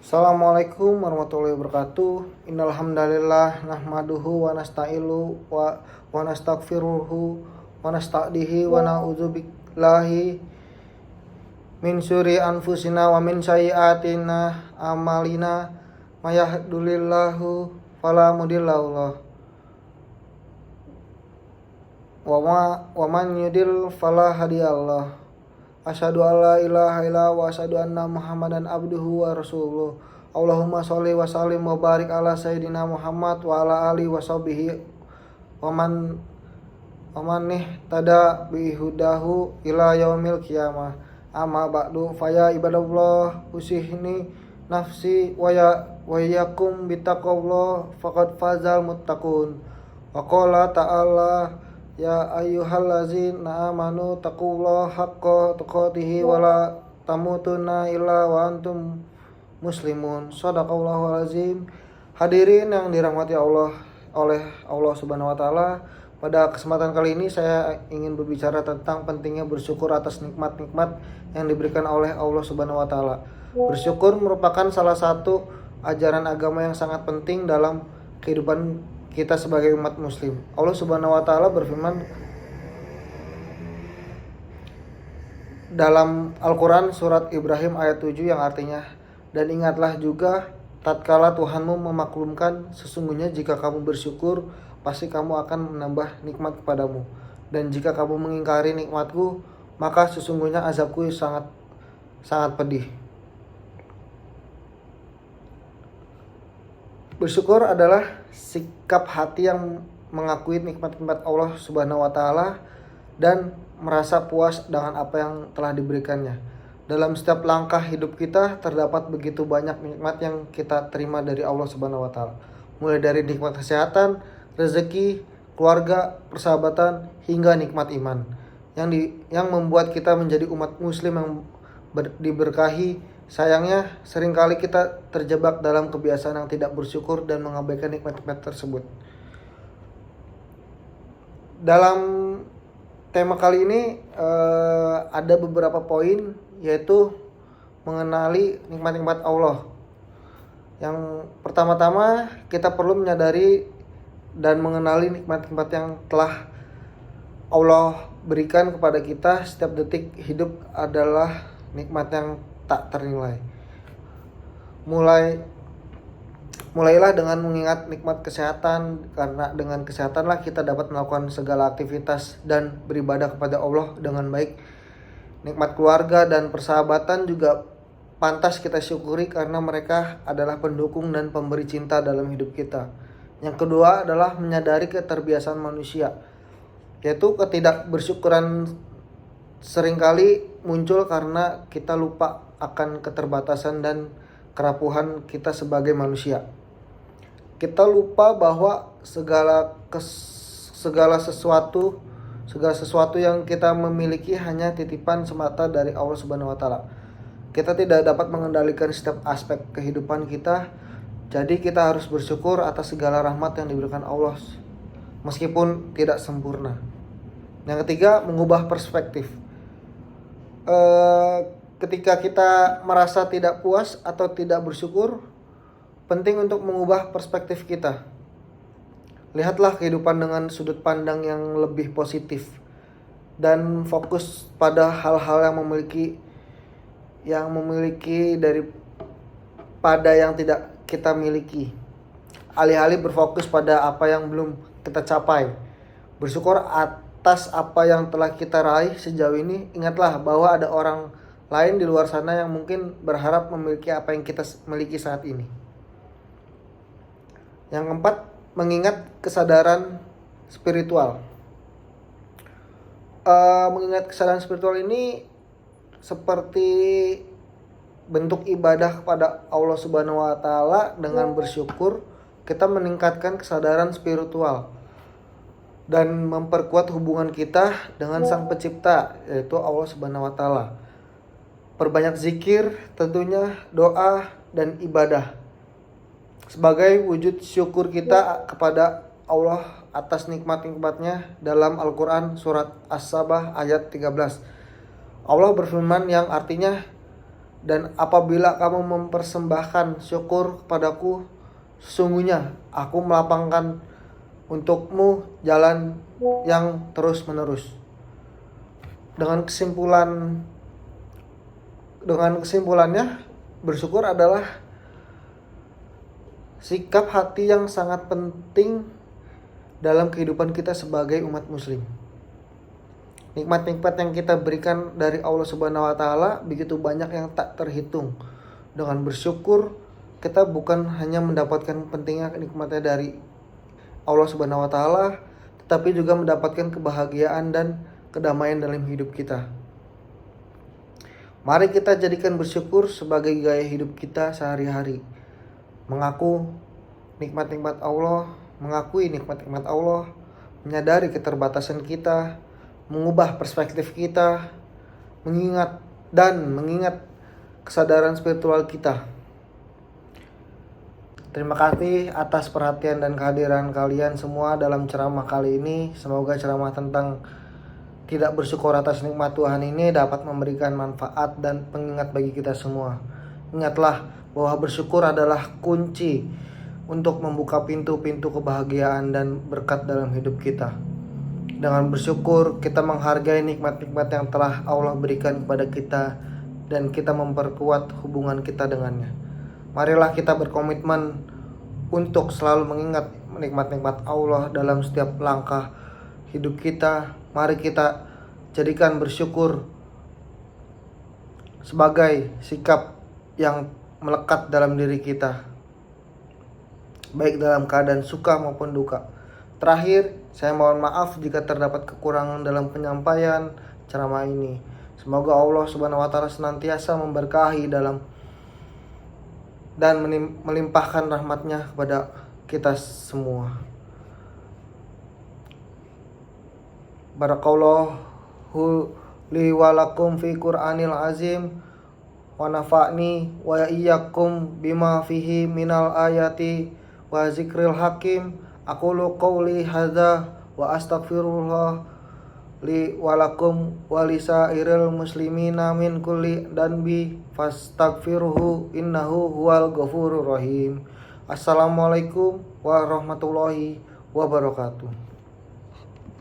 Assalamualaikum warahmatullahi wabarakatuh. Innal hamdalillah nahmaduhu wa nasta'inuhu wa nastaghfiruhu wa nasta'dihi wa na'udzu billahi min syururi anfusina wa min sayyiatina amalina may yahdihillahu fala mudhillalah wa man yudlil fala hadiyalah. Asyhadu alla ilaha illallah wa asyhadu anna Muhammadan abduhu wa rasuluh. Allahumma sholli wa sallim wa barik ala sayyidina Muhammad wa ala alihi wa sahbihi wa man ihtada bi hudahu ila yaumil qiyamah. Amma ba'du faya ibadallah usihni nafsi wa yakum bitaqwallah faqad fazal muttaqun. Wa qala ta'ala ya ayyuhallazina amanu taqullaha haqqa tuqatih wa la tamutunna illa wa antum muslimun. Shadaqallahul azim. Hadirin yang dirahmati Allah oleh Allah Subhanahu wa taala, pada kesempatan kali ini saya ingin berbicara tentang pentingnya bersyukur atas nikmat-nikmat yang diberikan oleh Allah Subhanahu wa taala. Bersyukur merupakan salah satu ajaran agama yang sangat penting dalam kehidupan kita sebagai umat muslim. Allah Subhanahu wa taala berfirman dalam Al-Qur'an surat Ibrahim ayat 7 yang artinya, dan ingatlah juga tatkala Tuhanmu memaklumkan, sesungguhnya jika kamu bersyukur pasti kamu akan menambah nikmat kepadamu, dan jika kamu mengingkari nikmatku maka sesungguhnya azabku sangat pedih. Bersyukur adalah sikap hati yang mengakui nikmat-nikmat Allah Subhanahu wa taala dan merasa puas dengan apa yang telah diberikannya. Dalam setiap langkah hidup kita terdapat begitu banyak nikmat yang kita terima dari Allah Subhanahu wa taala. Mulai dari nikmat kesehatan, rezeki, keluarga, persahabatan hingga nikmat iman yang membuat kita menjadi umat muslim yang diberkahi. Sayangnya seringkali kita terjebak dalam kebiasaan yang tidak bersyukur dan mengabaikan nikmat-nikmat tersebut. Dalam tema kali ini ada beberapa poin, yaitu mengenali nikmat-nikmat Allah. Yang pertama-tama kita perlu menyadari dan mengenali nikmat-nikmat yang telah Allah berikan kepada kita. Setiap detik hidup adalah nikmat yang tak ternilai. Mulailah dengan mengingat nikmat kesehatan, karena dengan kesehatanlah kita dapat melakukan segala aktivitas dan beribadah kepada Allah dengan baik. Nikmat keluarga dan persahabatan juga pantas kita syukuri karena mereka adalah pendukung dan pemberi cinta dalam hidup kita. Yang kedua adalah menyadari keterbiasaan manusia, yaitu ketidakbersyukuran seringkali muncul karena kita lupa akan keterbatasan dan kerapuhan kita sebagai manusia. Kita lupa bahwa segala sesuatu yang kita memiliki hanya titipan semata dari Allah Subhanahu wa taala. Kita tidak dapat mengendalikan setiap aspek kehidupan kita, jadi kita harus bersyukur atas segala rahmat yang diberikan Allah meskipun tidak sempurna. Yang ketiga, mengubah perspektif. Ketika kita merasa tidak puas atau tidak bersyukur, penting untuk mengubah perspektif kita. Lihatlah kehidupan dengan sudut pandang yang lebih positif dan fokus pada hal-hal yang memiliki daripada yang tidak kita miliki. Alih-alih berfokus pada apa yang belum kita capai. Bersyukur atas apa yang telah kita raih sejauh ini. Ingatlah bahwa ada orang lain di luar sana yang mungkin berharap memiliki apa yang kita miliki saat ini. Yang keempat, mengingat kesadaran spiritual. Mengingat kesadaran spiritual ini seperti bentuk ibadah kepada Allah Subhanahu wa taala. Dengan bersyukur kita meningkatkan kesadaran spiritual dan memperkuat hubungan kita dengan Sang Pencipta, yaitu Allah Subhanahu wa taala. Perbanyak zikir, tentunya doa dan ibadah sebagai wujud syukur kita kepada Allah atas nikmat-nikmatnya. Dalam Al-Quran surat As-Sabah ayat 13, Allah berfirman yang artinya, Dan apabila kamu mempersembahkan syukur kepadaku, sesungguhnya aku melapangkan untukmu jalan yang terus menerus. Dengan kesimpulannya, bersyukur adalah sikap hati yang sangat penting dalam kehidupan kita sebagai umat muslim. Nikmat-nikmat yang kita berikan dari Allah Subhanahu wa taala begitu banyak yang tak terhitung. Dengan bersyukur, kita bukan hanya mendapatkan pentingnya nikmatnya dari Allah Subhanahu wa taala, tetapi juga mendapatkan kebahagiaan dan kedamaian dalam hidup kita. Mari kita jadikan bersyukur sebagai gaya hidup kita sehari-hari. Mengakui nikmat-nikmat Allah, menyadari keterbatasan kita, mengubah perspektif kita, mengingat kesadaran spiritual kita. Terima kasih atas perhatian dan kehadiran kalian semua dalam ceramah kali ini. Semoga ceramah tentang tidak bersyukur atas nikmat Tuhan ini dapat memberikan manfaat dan pengingat bagi kita semua. Ingatlah bahwa bersyukur adalah kunci untuk membuka pintu-pintu kebahagiaan dan berkat dalam hidup kita. Dengan bersyukur, kita menghargai nikmat-nikmat yang telah Allah berikan kepada kita dan kita memperkuat hubungan kita dengannya. Marilah kita berkomitmen untuk selalu mengingat nikmat-nikmat Allah dalam setiap langkah hidup kita. Mari kita jadikan bersyukur sebagai sikap yang melekat dalam diri kita, baik dalam keadaan suka maupun duka. Terakhir, saya mohon maaf jika terdapat kekurangan dalam penyampaian ceramah ini. Semoga Allah Subhanahu wa taala senantiasa memberkahi dan melimpahkan rahmatnya kepada kita semua. Barakallahu li wa lakum fi Qur'anil azim wa nafa'ni wa iyyakum bima fihi minal ayati wa zikril hakim. Aqulu qawli hadza wa astaghfirullah li wa lakum wa lisairil muslimina min kulli danbi fastaghfiruhu innahu huwal ghafurur rahim. Assalamualaikum warahmatullahi wabarakatuh.